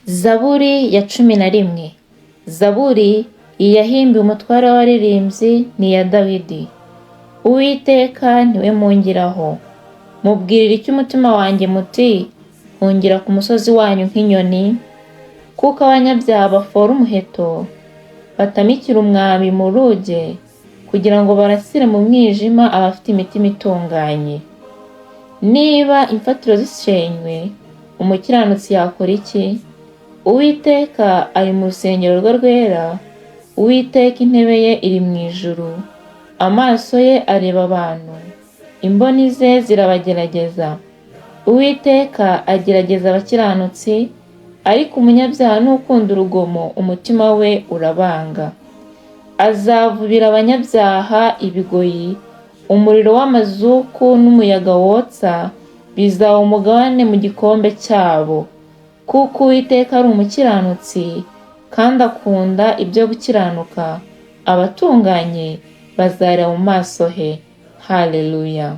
Zaburi ya 11. Zaburi iyahimbiwe umutware w'abaririmbyi ni iya Dawidi. Uwiteka niwe mpungiraho. Mubwirira icyo umutima wanjye muti, hungira ku musozi wanyu nk'inyoni, kuko abanyabyaha bafora umuheto, batamikira umwambi mu ruge, kugira ngo barasire mu mwijima abafite imitima itunganye. Niba imfatiro zishenywe, umukiranutsi yakora iki? Uwiteka ari mu rusengero rwe rwera, Uwiteka intebe ye iri mu ijuru, amaso ye areba abantu, imboni ze zirabagerageza. Uwiteka agerageza abakiranutsi, ariko umunyabyaha n'ukunda urugomo umutima we urabanga. Azavubira abanyabyaha ibigoyi, umuriro w'amazuku n'umuyaga wotsa bizaba umugabane mu gikombe cyabo. Kuko Uwiteka ari umukiranutsi kandi akunda ibyo gukiranuka, abatunganye bazarira mu maso he. Haleluya.